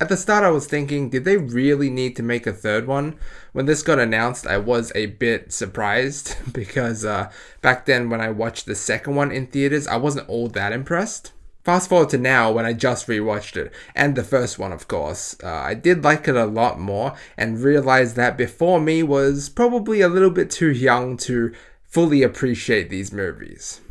At the start, I was thinking, did they really need to make a third one? When this got announced, I was a bit surprised because back then when I watched the second one in theaters, I wasn't all that impressed. Fast forward to now when I just rewatched it, and the first one, of course. I did like it a lot more and realized that before me was probably a little bit too young to fully appreciate these movies.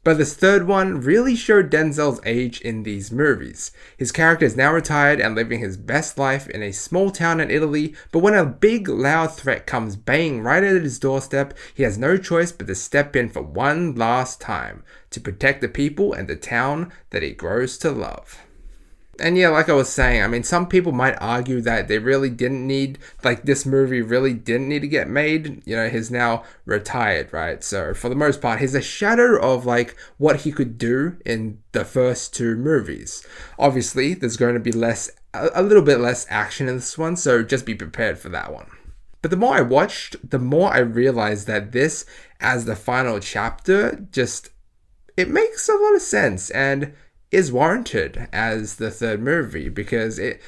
But this third one really showed Denzel's age in these movies. His character is now retired and living his best life in a small town in Italy, but when a big loud threat comes banging right at his doorstep, he has no choice but to step in for one last time to protect the people and the town that he grows to love. And yeah, like I was saying, I mean, some people might argue that they really didn't need, like, this movie really didn't need to get made. You know, he's now retired, right? So for the most part, he's a shadow of, like, what he could do in the first two movies. Obviously, there's going to be a little bit less action in this one, so just be prepared for that one. But the more I watched, the more I realized that this, as the final chapter, it makes a lot of sense and is warranted as the third movie because it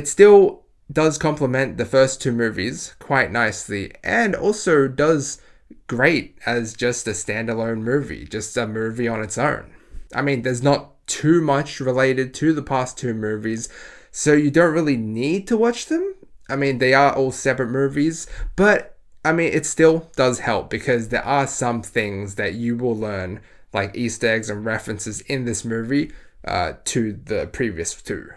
still does complement the first two movies quite nicely and also does great as just a standalone movie, just a movie on its own. I mean, there's not too much related to the past two movies, so you don't really need to watch them. I mean, they are all separate movies, but I mean, it still does help because there are some things that you will learn, like Easter eggs and references in this movie to the previous two.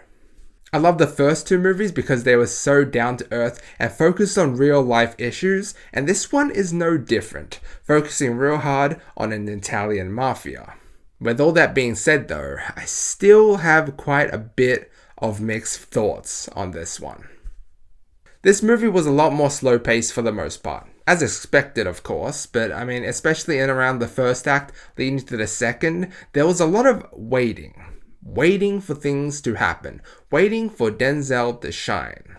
I love the first two movies because they were so down to earth and focused on real life issues, and this one is no different, focusing real hard on an Italian mafia. With all that being said though, I still have quite a bit of mixed thoughts on this one. This movie was a lot more slow paced for the most part. As expected, of course, but I mean, especially in around the first act leading to the second, there was a lot of waiting for things to happen, waiting for Denzel to shine.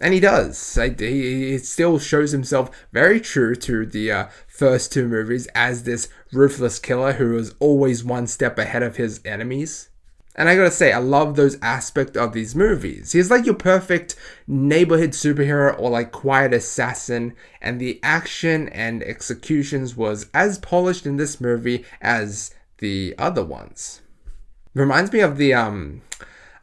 And he does. He still shows himself very true to the first two movies as this ruthless killer who is always one step ahead of his enemies. And I gotta say, I love those aspects of these movies. He's like your perfect neighborhood superhero or like quiet assassin, and the action and executions was as polished in this movie as the other ones. Reminds me of the, I'm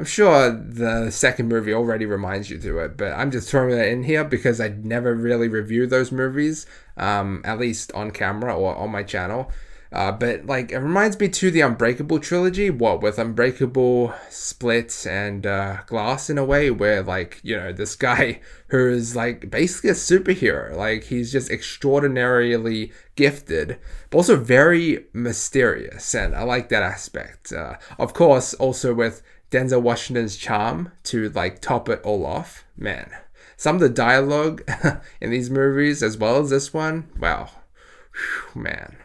sure the second movie already reminds you to it, but I'm just throwing that in here because I never really reviewed those movies, at least on camera or on my channel. But like, it reminds me to the Unbreakable trilogy, with Unbreakable, Split, and Glass in a way, where like, you know, this guy who is like basically a superhero, like he's just extraordinarily gifted, but also very mysterious, and I like that aspect. Of course, also with Denzel Washington's charm to like top it all off, man. Some of the dialogue in these movies, as well as this one, wow, whew, man.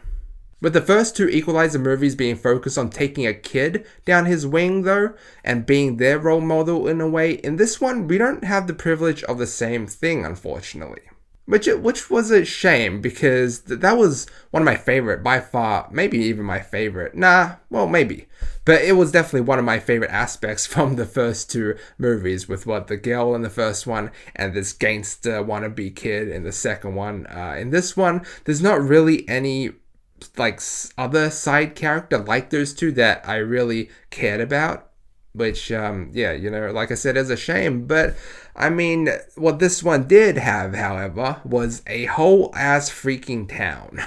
With the first two Equalizer movies being focused on taking a kid down his wing though, and being their role model in a way, in this one we don't have the privilege of the same thing, unfortunately. Which was a shame because that was one of my favorite, by far, maybe even my favorite. Maybe. But it was definitely one of my favorite aspects from the first two movies, with the girl in the first one and this gangster wannabe kid in the second one. In this one, there's not really any like other side character like those two that I really cared about, which like I said, is a shame. But I mean, what this one did have, however, was a whole ass freaking town.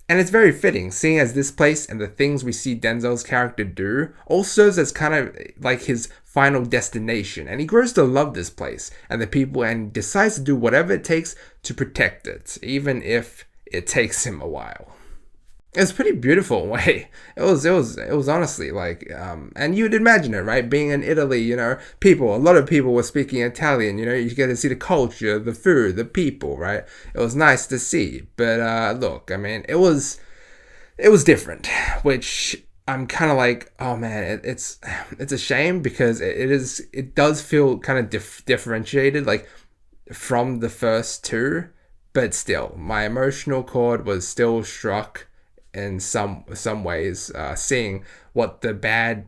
And it's very fitting, seeing as this place and the things we see Denzel's character do all serves as kind of like his final destination, and he grows to love this place and the people and decides to do whatever it takes to protect it, even if it takes him a while. It's pretty beautiful in a way. It was honestly like, and you'd imagine it, right? Being in Italy, you know, a lot of people were speaking Italian, you know, you get to see the culture, the food, the people, right? It was nice to see. But look, I mean, it was different, which I'm kind of like, oh man, it's a shame because it does feel kind of differentiated, like from the first two, but still, my emotional chord was still struck in some ways, seeing what the bad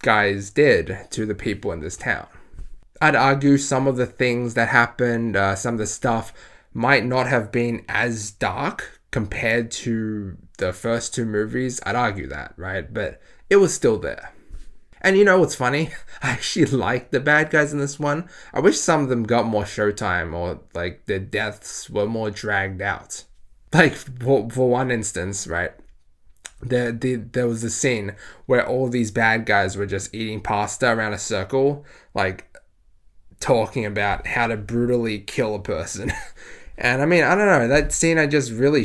guys did to the people in this town. I'd argue some of the things that happened, some of the stuff might not have been as dark compared to the first two movies. I'd argue that, right? But it was still there. And you know what's funny? I actually like the bad guys in this one. I wish some of them got more showtime, or like their deaths were more dragged out. Like for one instance, right? There was a scene where all these bad guys were just eating pasta around a circle, like talking about how to brutally kill a person. And I mean, I don't know, that scene I just really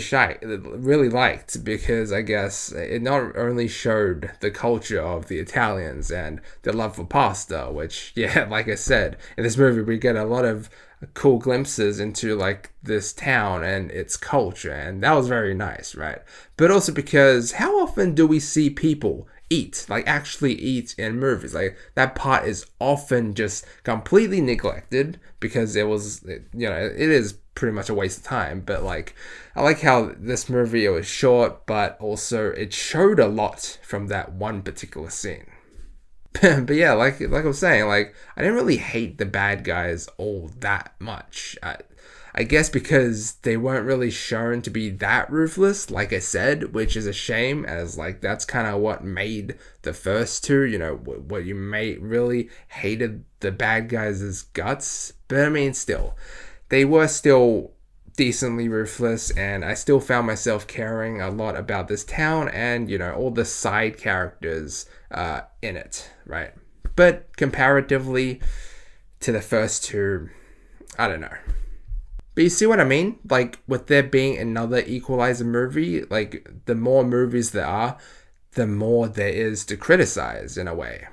liked, because I guess it not only showed the culture of the Italians and their love for pasta, which, yeah, like I said, in this movie we get a lot of cool glimpses into like this town and its culture, and that was very nice, right? But also because how often do we see people eat, like actually eat in movies? Like that part is often just completely neglected because it was, it is pretty much a waste of time. But like, I like how this movie, it was short, but also it showed a lot from that one particular scene. But yeah, like I was saying, like I didn't really hate the bad guys all that much. I guess because they weren't really shown to be that ruthless, like I said, which is a shame, as like that's kind of what made the first two, what you really hated the bad guys' guts. But I mean, still, they were still decently ruthless, and I still found myself caring a lot about this town and, all the side characters in it, right? But comparatively to the first two, I don't know. But you see what I mean? Like, with there being another Equalizer movie, like, the more movies there are, the more there is to criticize, in a way.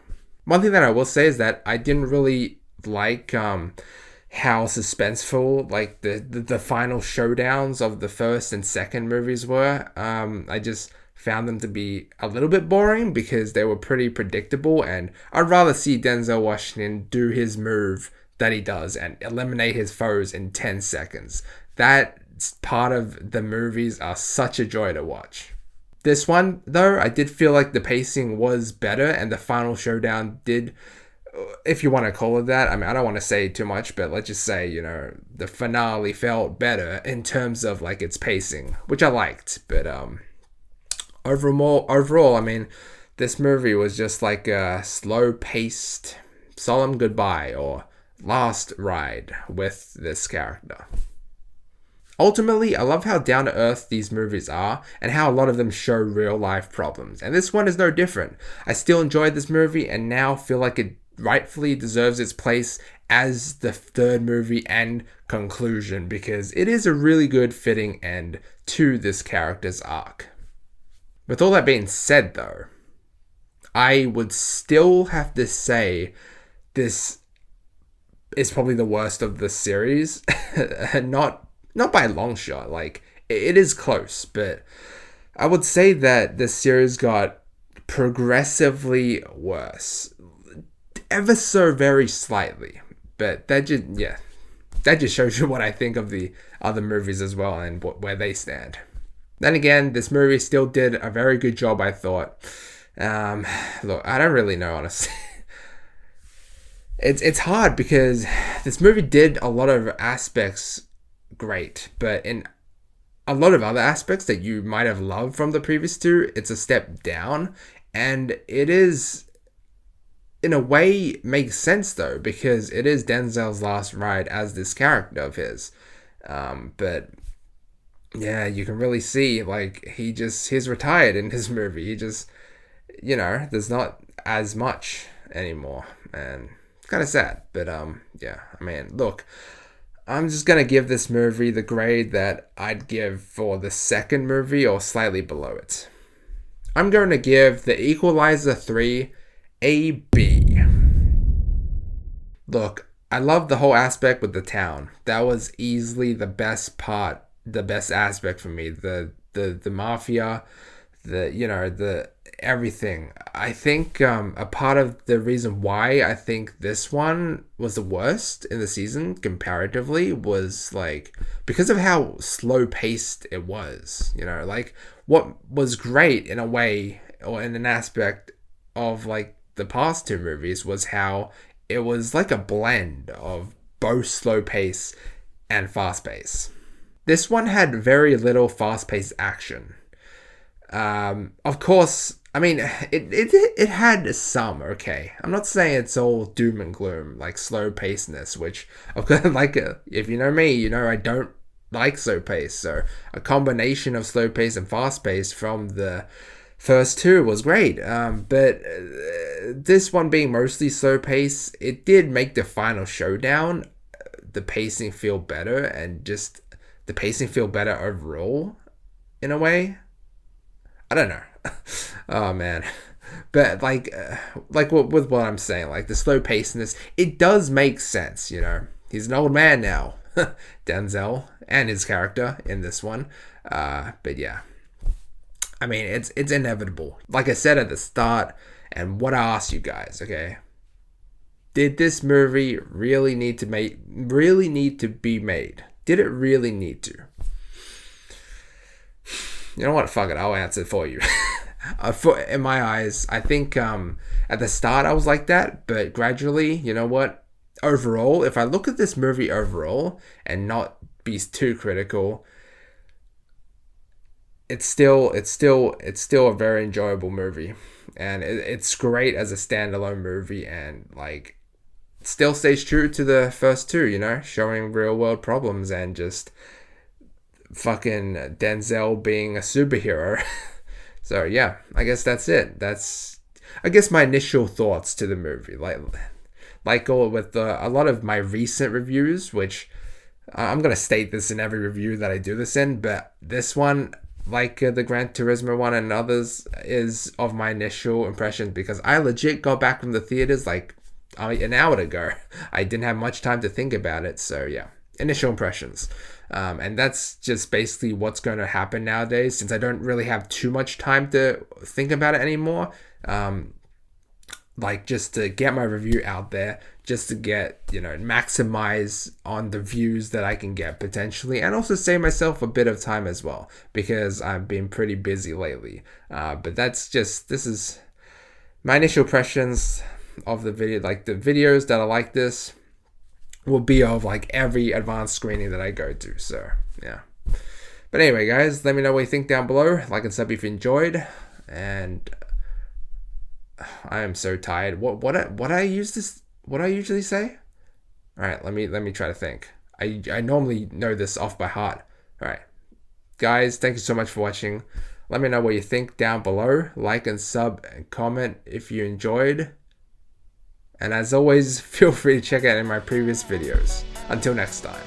One thing that I will say is that I didn't really like how suspenseful, like, the final showdowns of the first and second movies were. I just found them to be a little bit boring because they were pretty predictable, and I'd rather see Denzel Washington do his move that he does and eliminate his foes in 10 seconds. That part of the movies are such a joy to watch. This one, though, I did feel like the pacing was better, and the final showdown did, if you want to call it that. I mean, I don't want to say too much, but let's just say, the finale felt better in terms of like its pacing, which I liked. But overall, I mean, this movie was just like a slow-paced, solemn goodbye or last ride with this character. Ultimately, I love how down to earth these movies are and how a lot of them show real life problems. And this one is no different. I still enjoyed this movie and now feel like it rightfully deserves its place as the third movie and conclusion, because it is a really good fitting end to this character's arc. With all that being said, though, I would still have to say this is probably the worst of the series. not by a long shot. Like, it is close, but I would say that the series got progressively worse, ever so very slightly. But that just shows you what I think of the other movies as well and where they stand. Then again, this movie still did a very good job, I thought. Look, I don't really know, honestly. It's hard because this movie did a lot of aspects great, but in a lot of other aspects that you might have loved from the previous two, it's a step down. And it is, in a way, makes sense though, because it is Denzel's last ride as this character of his. But yeah, you can really see, like, he's retired in his movie. He just, there's not as much anymore, and it's kind of sad. But yeah, I mean, look, I'm just gonna give this movie the grade that I'd give for the second movie, or slightly below it. I'm going to give The Equalizer 3 a B. Look, I love the whole aspect with the town. That was easily the best part, the best aspect for me. The mafia, the everything. I think a part of the reason why I think this one was the worst in the season comparatively was like because of how slow paced it was. Like what was great in a way or in an aspect of like the past two movies was how it was like a blend of both slow pace and fast pace. This one had very little fast paced action. Of course, I mean, it had some, okay. I'm not saying it's all doom and gloom, like slow pacedness, which, of course, like, if you know me, you know I don't like slow pace. So a combination of slow pace and fast pace from the first two was great. But this one being mostly slow pace, it did make the final showdown, the pacing feel better, and just the pacing feel better overall, in a way. I don't know. Oh man, but like with what I'm saying, like the slow pacedness, it does make sense. You know, he's an old man now, Denzel, and his character in this one. But yeah, I mean, it's inevitable. Like I said at the start, and what I asked you guys, okay, did this movie really need to be made? Did it really need to? You know what? Fuck it. I'll answer for you. In my eyes, I think at the start I was like that, but gradually, you know what? Overall, if I look at this movie overall and not be too critical, it's still a very enjoyable movie, and it's great as a standalone movie, and like still stays true to the first two. You know, showing real world problems and just fucking Denzel being a superhero. So yeah, I guess that's it. That's, I guess, my initial thoughts to the movie. Like all with a lot of my recent reviews, which I'm gonna state this in every review that I do this in, but this one, like the Gran Turismo one and others, is of my initial impressions, because I legit got back from the theaters like an hour ago. I didn't have much time to think about it, so yeah, initial impressions. And that's just basically what's going to happen nowadays, since I don't really have too much time to think about it anymore. Like, just to get my review out there, just to get, you know, maximize on the views that I can get potentially, and also save myself a bit of time as well, because I've been pretty busy lately. But this is my initial impressions of the video. Like, the videos that are like this will be of like every advanced screening that I go to. So yeah. But anyway, guys, let me know what you think down below. Like and sub if you enjoyed. And I am so tired. What I usually say? All right, let me try to think. I normally know this off by heart. All right, guys, thank you so much for watching. Let me know what you think down below. Like and sub and comment if you enjoyed. And as always, feel free to check out my previous videos. Until next time.